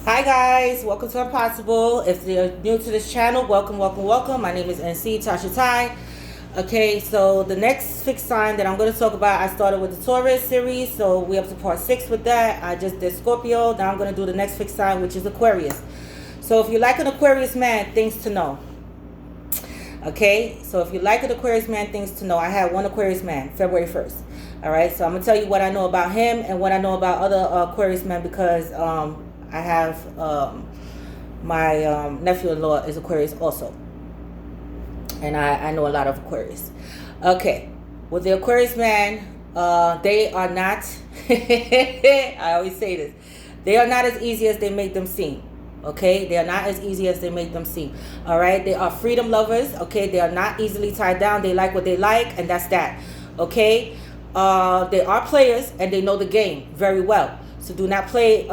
Hi guys, welcome to Impossible. If you're new to this channel, welcome. My name is NC Tasha Tai. Okay, so the next fixed sign that I'm going to talk about, I started with the Taurus series, so we're up to part 6 with that. I just did Scorpio. Now I'm going to do the next fixed sign, which is Aquarius. So if you like an Aquarius man, things to know. Okay, so if you like an Aquarius man, things to know. I had one Aquarius man, February 1st. All right, so I'm going to tell you what I know about him and what I know about other Aquarius men because I have my nephew-in-law is Aquarius also. And I know a lot of Aquarius. Okay, with the Aquarius man, they are not, I always say this, they are not as easy as they make them seem. Okay, they are not as easy as they make them seem. All right, they are freedom lovers. Okay, they are not easily tied down. They like what they like, and that's that. Okay, they are players and they know the game very well. So do not play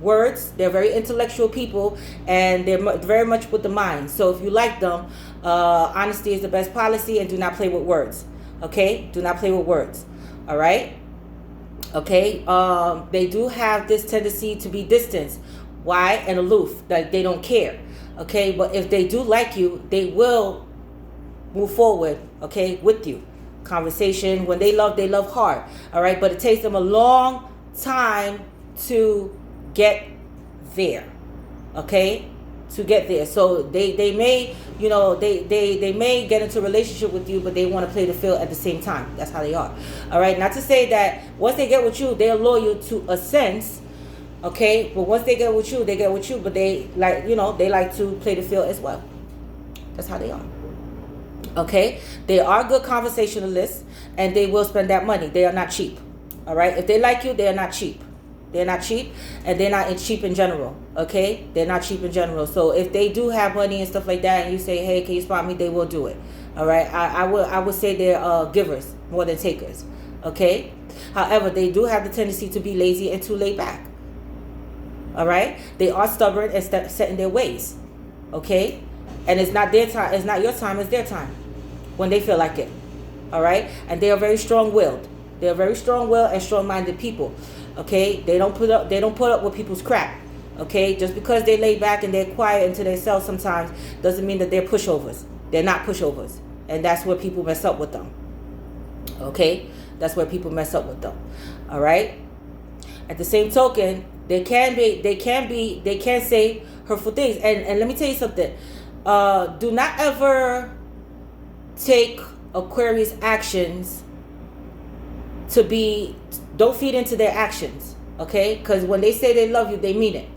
words. They're very intellectual people and they're very much with the mind. So if you like them, honesty is the best policy, and do not play with words. Okay, do not play with words. All right. Okay, they do have this tendency to be distant. Why? And aloof, like they don't care. Okay, but if they do like you, they will move forward, okay, with you. Conversation, when they love hard. All right, but it takes them a long time to get there. Okay, to get there. So they may, you know, they may get into a relationship with you, but they want to play the field at the same time. That's how they are. All right, not to say that once they get with you, they're loyal to a sense. Okay, but once they get with you, but they like, you know, they like to play the field as well. That's how they are. Okay, they are good conversationalists and they will spend that money. They are not cheap. All right, if they like you, they are not cheap. They're not cheap, and they're not cheap in general. Okay, they're not cheap in general. So if they do have money and stuff like that, and you say, hey, can you spot me, they will do it. All right, I would say they're givers more than takers. Okay, however, they do have the tendency to be lazy and too laid back. All right, they are stubborn and set in their ways. Okay, and it's not their time, it's not your time, it's their time when they feel like it. All right, and they are very strong-willed. They're very strong-willed and strong-minded people. Okay, they don't put up with people's crap. Okay, just because they lay back and they're quiet into themselves sometimes doesn't mean that they're pushovers. They're not pushovers, and that's where people mess up with them. Okay, that's where people mess up with them. All right. At the same token, they can say hurtful things. And let me tell you something. Do not ever take Aquarius actions to be, don't feed into their actions. Okay? Because when they say they love you, they mean it.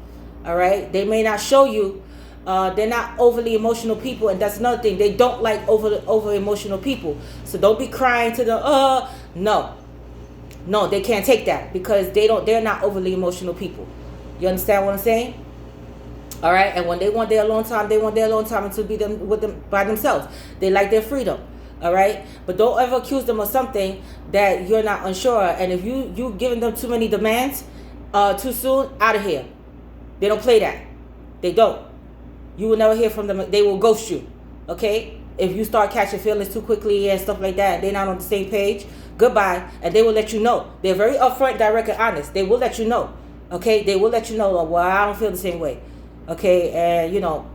All right? They may not show you. They're not overly emotional people, and that's another thing. They don't like over emotional people. So don't be crying to them. No, they can't take that because they're not overly emotional people. You understand what I'm saying? All right, and when they want their alone time, and to be with them by themselves. They like their freedom. All right, but don't ever accuse them of something that you're not unsure of. And if you giving them too many demands too soon, out of here. They don't play that. They don't. You will never hear from them. They will ghost you. Okay, if you start catching feelings too quickly and stuff like that, and they're not on the same page, goodbye. And they will let you know. They're very upfront, direct, and honest. They will let you know. Okay, they will let you know. Well, I don't feel the same way. Okay, and you know,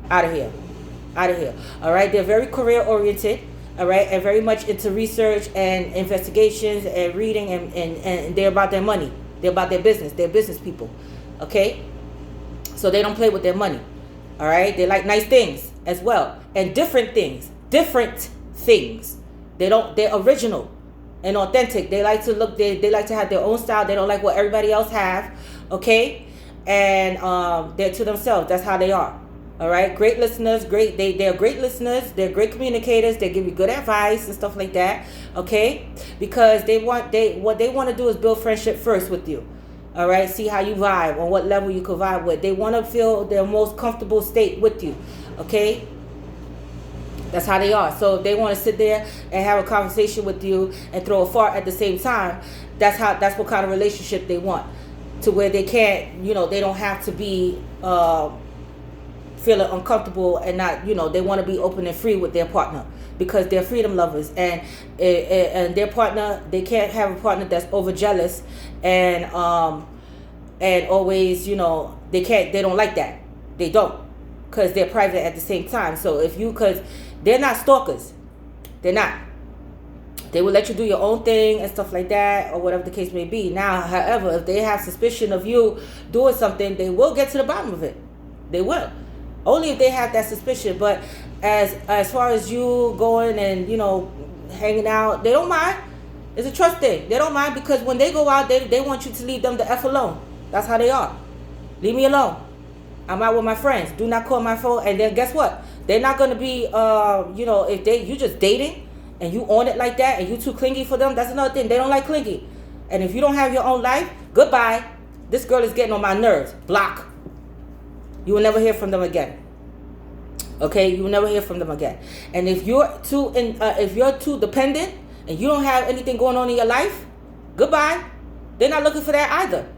out of here. All right, they're very career oriented. All right, and very much into research and investigations and reading, and they're about their money. They're about their business. They're business people. Okay, so they don't play with their money. All right, they like nice things as well, and different things. They're original and authentic. They like to look. They like to have their own style. They don't like what everybody else have. Okay, and they're to themselves. That's how they are. All right, great listeners. They're great listeners. They're great communicators. They give you good advice and stuff like that. Okay, because what they want to do is build friendship first with you. All right, see how you vibe, on what level you can vibe with. They want to feel their most comfortable state with you. Okay, that's how they are. So if they want to sit there and have a conversation with you and throw a fart at the same time, that's what kind of relationship they want. To where they can't, you know, they don't have to be feeling uncomfortable and not, you know, they want to be open and free with their partner because they're freedom lovers, and their partner, they can't have a partner that's over jealous and and always, you know, they don't like that. They don't, because they're private at the same time. So if you, because they're not stalkers, they're not. They will let you do your own thing and stuff like that, or whatever the case may be. Now, however, if they have suspicion of you doing something, they will get to the bottom of it. They will. Only if they have that suspicion. But as far as you going and, you know, hanging out, they don't mind. It's a trust thing. They don't mind, because when they go out, they want you to leave them the F alone. That's how they are. Leave me alone. I'm out with my friends. Do not call my phone. And then guess what? They're not going to be, you know, if you just dating, and you own it like that, and you too clingy for them, that's another thing. They don't like clingy. And if you don't have your own life, goodbye. This girl is getting on my nerves. Block. You will never hear from them again. Okay, you will never hear from them again. And if you're too dependent and you don't have anything going on in your life, goodbye. They're not looking for that either.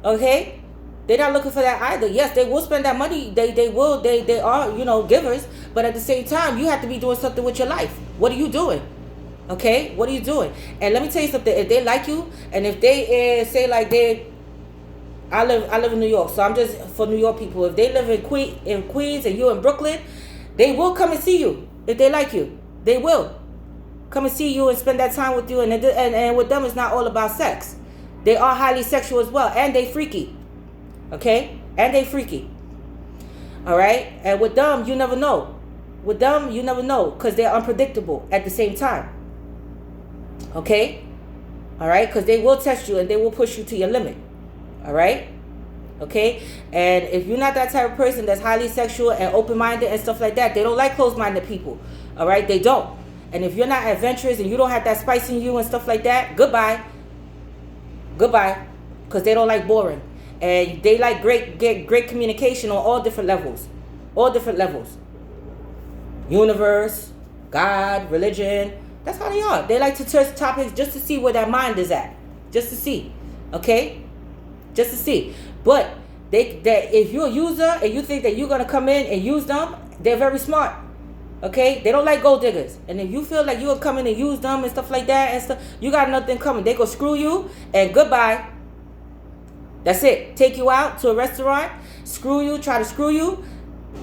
Okay, they're not looking for that either. Yes, they will spend that money. They will. They are, you know, givers. But at the same time, you have to be doing something with your life. What are you doing? Okay, what are you doing? And let me tell you something. If they like you, and if they say like I live in New York, so I'm just for New York people. If they live in Queens and you in Brooklyn, they will come and see you. If they like you, they will come and see you and spend that time with you. And with them, it's not all about sex. They are highly sexual as well, and they freaky. Okay, and they freaky. All right, and with them, you never know. With them, you never know, because they're unpredictable at the same time. Okay? All right? Because they will test you and they will push you to your limit. All right? Okay? And if you're not that type of person that's highly sexual and open-minded and stuff like that, they don't like closed-minded people. All right? They don't. And if you're not adventurous and you don't have that spice in you and stuff like that, goodbye. Goodbye. Because they don't like boring. And they like great communication on all different levels. All different levels. Universe, God, religion. That's how they are. They like to touch topics just to see where their mind is at. Just to see. Okay? Just to see. But if you're a user and you think that you're going to come in and use them, they're very smart. Okay? They don't like gold diggers. And if you feel like you'll come in and use them and stuff like that and stuff, you got nothing coming. They go screw you and goodbye. That's it. Take you out to a restaurant, screw you, try to screw you.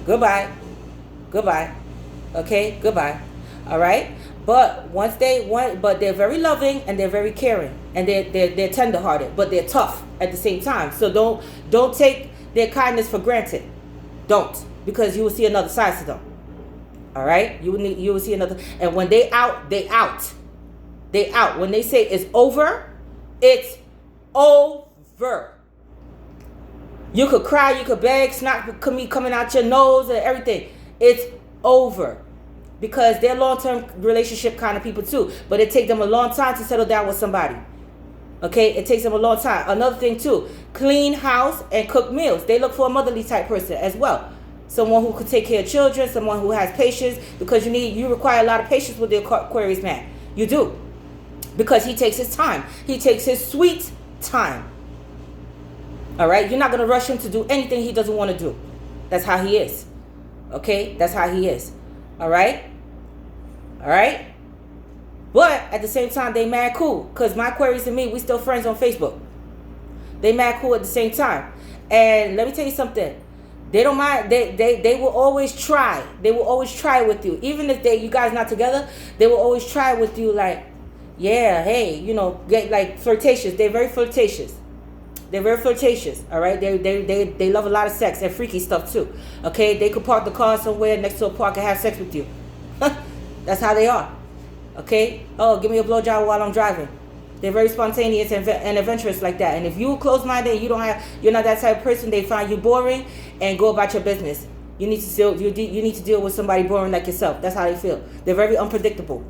Goodbye. Goodbye. Okay, goodbye. All right, but but they're very loving and they're very caring and they're tenderhearted, but they're tough at the same time. So don't take their kindness for granted. Don't, because you will see another side to them. All right, you will see another. And when they out. When they say it's over, it's over. You could cry, you could beg, snot coming out your nose and everything. It's over. Because they're long-term relationship kind of people too. But it takes them a long time to settle down with somebody. Okay? It takes them a long time. Another thing too. Clean house and cook meals. They look for a motherly type person as well. Someone who could take care of children. Someone who has patience. Because you require a lot of patience with the Aquarius man. You do. Because he takes his time. He takes his sweet time. Alright? You're not going to rush him to do anything he doesn't want to do. That's how he is. Okay? That's how he is. Alright? Alright? But at the same time, they mad cool. Because my Aquarius and me, we still friends on Facebook. They mad cool at the same time. And let me tell you something. They don't mind. They will always try. They will always try with you. Even if you guys not together, they will always try with you like, yeah, hey, you know, get like flirtatious. They're very flirtatious. They're very flirtatious, all right? They love a lot of sex and freaky stuff too, okay? They could park the car somewhere next to a park and have sex with you. That's how they are, okay? Oh, give me a blowjob while I'm driving. They're very spontaneous and adventurous like that. And if you close-minded, you're not that type of person, they find you boring and go about your business. You need to deal with somebody boring like yourself. That's how they feel. They're very unpredictable.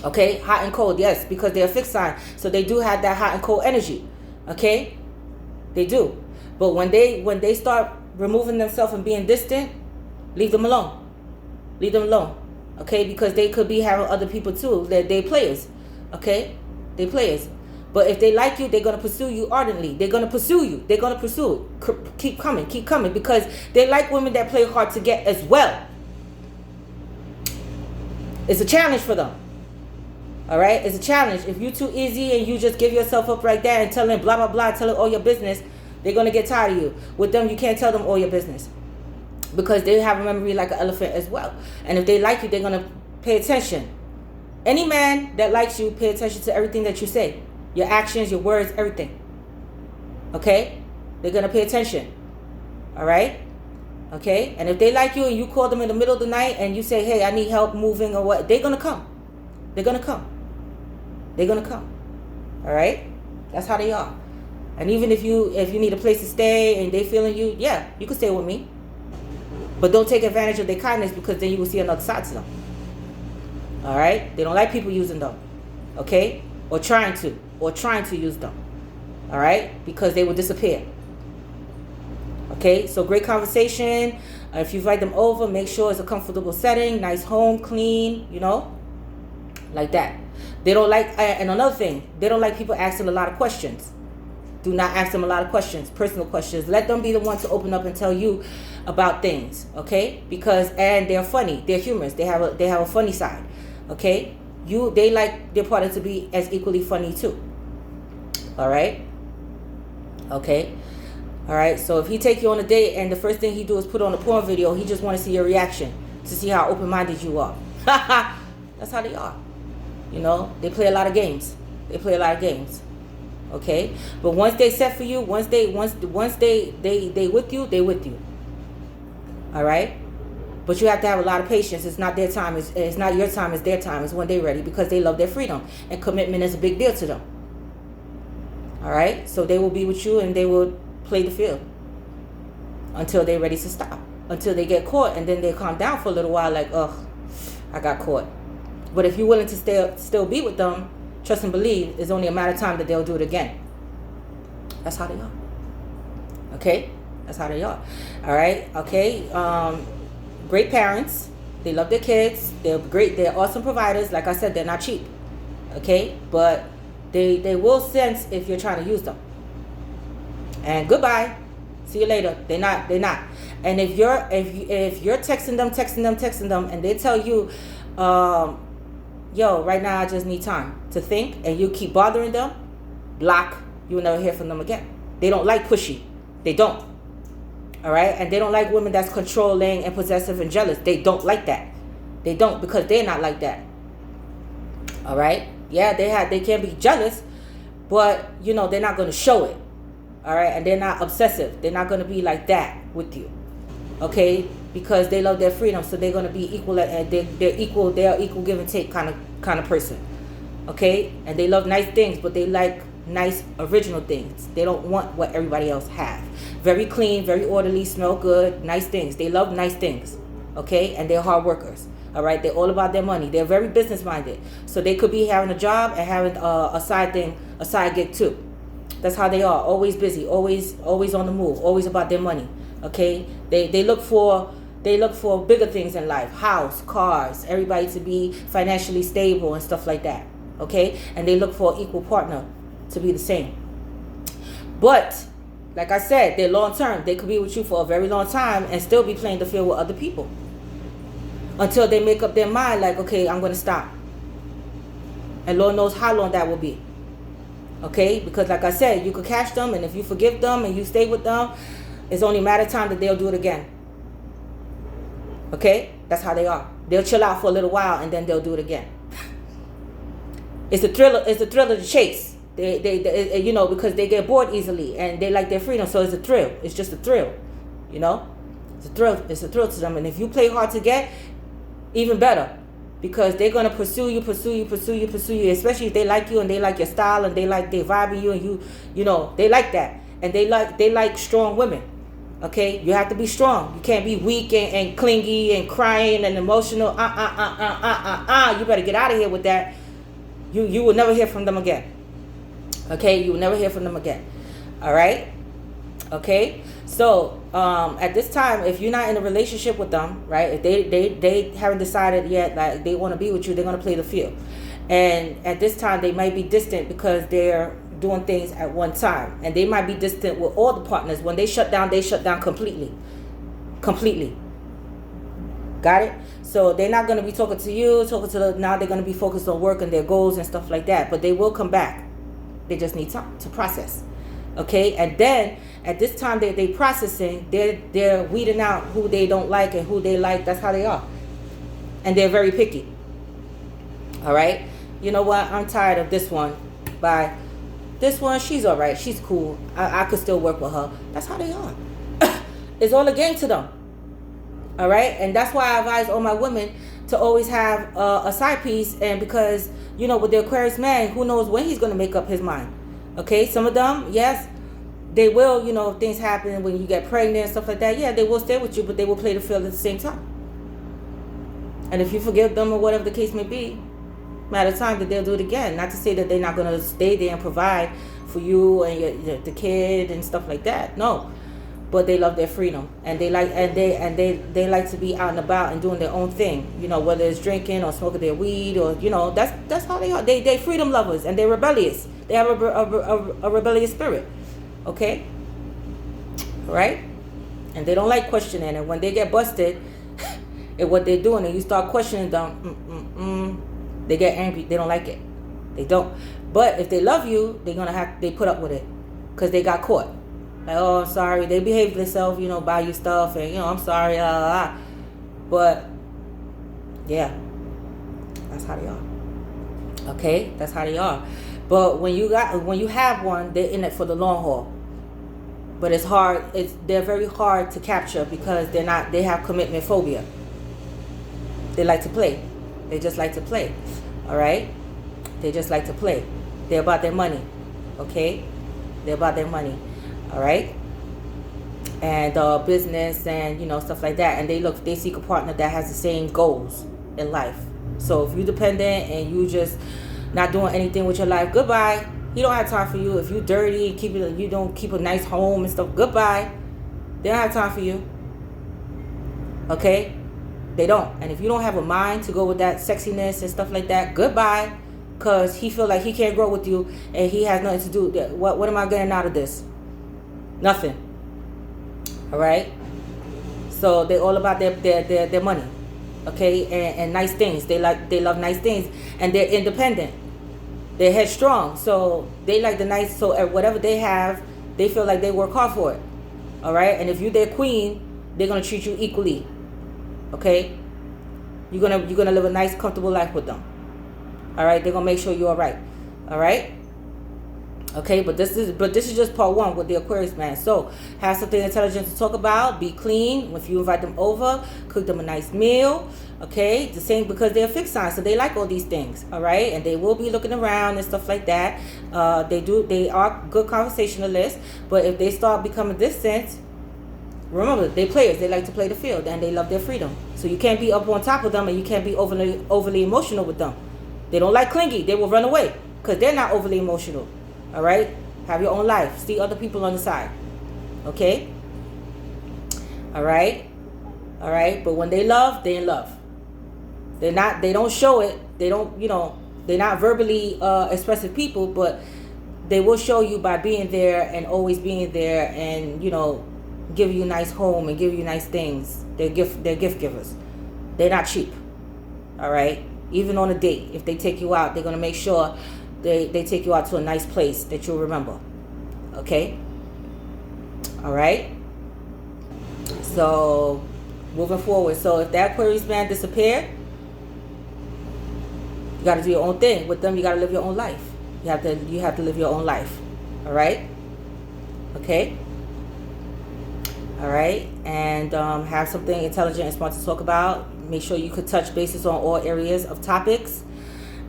Okay, hot and cold, yes, because they're a fixed sign, so they do have that hot and cold energy. Okay, they do. But when they start removing themselves and being distant, leave them alone. Leave them alone. Okay, because they could be having other people too. They players. Okay, they players. But if they like you, they're gonna pursue you ardently. They're gonna pursue you. They're gonna pursue. Keep coming, because they like women that play hard to get as well. It's a challenge for them. All right, it's a challenge. If you're too easy and you just give yourself up right there and tell them blah blah blah, tell them all your business, They're going to get tired of you. With them, you can't tell them all your business, because they have a memory like an elephant as well. And if they like you, they're going to pay attention. Any man that likes you, pay attention to everything that you say. Your actions, your words, everything. Okay? They're going to pay attention. All right? Okay? And if they like you and you call them in the middle of the night and you say, hey, I need help moving or what, they're going to come. They're going to come. They're going to come. All right? That's how they are. And even if you need a place to stay and they feeling you, yeah, you can stay with me. But don't take advantage of their kindness, because then you will see another side to them. All right? They don't like people using them. Okay? Or trying to use them. All right? Because they will disappear. Okay? So great conversation. If you invite them over, make sure it's a comfortable setting, nice home, clean, like that. They don't like, and another thing, they don't like people asking a lot of questions. Do not ask them a lot of questions, personal questions. Let them be the one to open up and tell you about things, okay? And they're funny, they're humorous, they have a funny side, okay? They like their partner to be as equally funny too. All right? Okay? All right, so if he take you on a date and the first thing he do is put on a porn video, he just want to see your reaction, to see how open-minded you are. That's how they are. They play a lot of games. Okay? But once they set for you, once they with you, they with you. All right? But you have to have a lot of patience. It's not their time. It's not your time. It's their time. It's when they're ready, because they love their freedom. And commitment is a big deal to them. All right? So they will be with you and they will play the field until they're ready to stop. Until they get caught, and then they calm down for a little while like, ugh, I got caught. But if you're willing to still be with them, trust and believe, it's only a matter of time that they'll do it again. That's how they are. Okay? That's how they are. All right? Okay? Great parents. They love their kids. They're great. They're awesome providers. Like I said, they're not cheap. Okay? But they will sense if you're trying to use them. And goodbye. See you later. They're not. And if you're texting them, and they tell you, yo, right now I just need time to think, and you keep bothering them, block. You will never hear from them again. They don't like pushy. They don't. All right? And they don't like women that's controlling and possessive and jealous. They don't like that. They don't, because they're not like that. All right? Yeah, they can be jealous, but they're not going to show it. All right? And they're not obsessive. They're not going to be like that with you. Okay? Because they love their freedom, so they're going to be equal. They're equal give and take kind of person. Okay? And they love nice things, but they like nice original things. They don't want what everybody else have. Very clean, very orderly, smell good, nice things. They love nice things. Okay? And they're hard workers. All right? They're all about their money. They're very business minded. So they could be having a job and having a side gig too. That's how they are. Always busy, always on the move, always about their money. Okay? They look for bigger things in life. House, cars, everybody to be financially stable and stuff like that. Okay? And they look for an equal partner to be the same. But like I said, they're long term. They could be with you for a very long time and still be playing the field with other people, until they make up their mind like, okay, I'm going to stop. And Lord knows how long that will be. Okay? Because like I said, you could catch them, and if you forgive them and you stay with them, it's only a matter of time that they'll do it again. Okay? That's how they are. They'll chill out for a little while and then they'll do it again. It's the thrill of the chase. They because they get bored easily and they like their freedom, so it's a thrill. It's just a thrill. It's a thrill. It's a thrill to them. And if you play hard to get, even better, because they're gonna pursue you, especially if they like you and they like your style and they vibing you, and they like that, and they like strong women. Okay, you have to be strong. You can't be weak and clingy and crying and emotional. You better get out of here with that. You will never hear from them again. Okay, you will never hear from them again. All right. Okay. So at this time, if you're not in a relationship with them, right? If they haven't decided yet that they want to be with you, they're gonna play the field. And at this time, they might be distant because they're doing things at one time, and they might be distant with all the partners. When they shut down completely. Got it? So they're not going to be talking to you, now they're going to be focused on work and their goals and stuff like that, but they will come back. They just need time to process. Okay, and then at this time they processing, they're weeding out who they don't like and who they like. That's how they are, and they're very picky. All right, you know what? I'm tired of this one. Bye. This one, she's all right. She's cool. I could still work with her. That's how they are. It's all a game to them. All right, and that's why I advise all my women to always have a side piece, and because with the Aquarius man, who knows when he's going to make up his mind. Okay, some of them, yes, they will, if things happen when you get pregnant and stuff like that, yeah, they will stay with you, but they will play the field at the same time. And if you forgive them or whatever the case may be, matter of time that they'll do it again. Not to say that they're not going to stay there and provide for you and the kid and stuff like that. No, but they love their freedom, and they like to be out and about and doing their own thing. Whether it's drinking or smoking their weed or that's how they are. They freedom lovers, and they're rebellious. They have a rebellious spirit. Okay, right? And they don't like questioning. And when they get busted at what they're doing, and you start questioning them, they get angry. They don't like it. They don't. But if they love you, they put up with it because they got caught. Like, oh, I'm sorry. They behave themselves, buy you stuff, and I'm sorry, But yeah, that's how they are. Okay, that's how they are. But when you have one, they're in it for the long haul. But it's hard. They're very hard to capture because they have commitment phobia. They like to play. They just like to play. All right? They just like to play. They're about their money. Okay? They're about their money. All right? And business and, stuff like that. And they seek a partner that has the same goals in life. So if you're dependent and you just not doing anything with your life, goodbye. He don't have time for you. If you dirty, you don't keep a nice home and stuff, goodbye. They don't have time for you. Okay? They don't. And if you don't have a mind to go with that sexiness and stuff like that, goodbye. Because he feel like he can't grow with you and he has nothing to do. What am I getting out of this? Nothing. All right? So they're all about their money. Okay? And nice things. They love nice things. And they're independent. They're headstrong. So they like the nice. So whatever they have, they feel like they work hard for it. All right? And if you're their queen, they're going to treat you equally. Okay, you're gonna live a nice, comfortable life with them. All right, they're gonna make sure you're all right. All right. Okay, but this is just part one with the Aquarius man. So have something intelligent to talk about. Be clean. If you invite them over, cook them a nice meal. Okay, the same because they're fixed sign, so they like all these things. All right, and they will be looking around and stuff like that. They are good conversationalists, but if they start becoming distant, remember, they players. They like to play the field, and they love their freedom. So you can't be up on top of them, and you can't be overly emotional with them. They don't like clingy. They will run away because they're not overly emotional. All right? Have your own life. See other people on the side. Okay? All right? All right? But when they love, they're in love. They don't show it. They don't, they're not verbally expressive people, but they will show you by being there and always being there and, give you a nice home and give you nice things. They're gift givers. They're not cheap. All right? Even on a date, if they take you out, they're going to make sure they take you out to a nice place that you'll remember. Okay? All right? So, moving forward. So, if that Aquarius man disappeared, you got to do your own thing. With them, you got to live your own life. You have to live your own life. All right? Okay? All right, and have something intelligent and smart to talk about. Make sure you could touch bases on all areas of topics,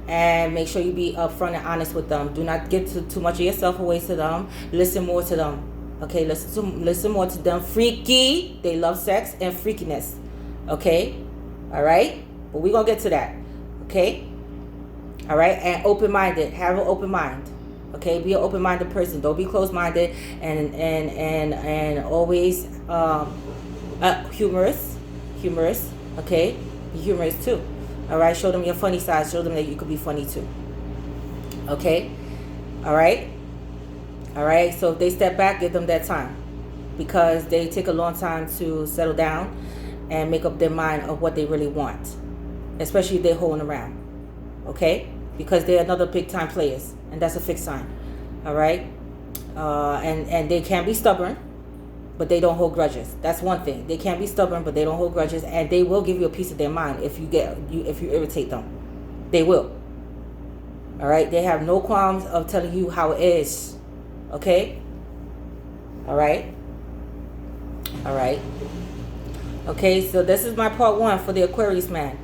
and make sure you be upfront and honest with them. Do not get too much of yourself away to them. Listen more to them. Okay, listen more to them. Freaky, they love sex and freakiness. Okay, all right, but we're gonna get to that. Okay, all right, and open-minded. Have an open mind. Okay, be an open-minded person. Don't be closed-minded and always humorous. Okay, be humorous too. All right, show them your funny side. Show them that you could be funny too. Okay, all right. So if they step back, give them that time because they take a long time to settle down and make up their mind of what they really want, especially if they're holding around. Okay, because they're another big time players. And that's a fixed sign. All right. And they can be stubborn, but they don't hold grudges. That's one thing. They can be stubborn, but they don't hold grudges, and they will give you a piece of their mind if you irritate them. They will. All right. They have no qualms of telling you how it is. Okay. All right. All right. Okay. So this is my part 1 for the Aquarius man.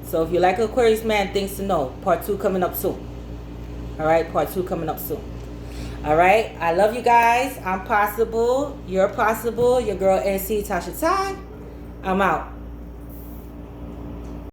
So if you like Aquarius man, things to know. Part 2 coming up soon. All right. Part 2 coming up soon. All right. I love you guys. I'm possible. You're possible. Your girl NC Tasha Ty. I'm out.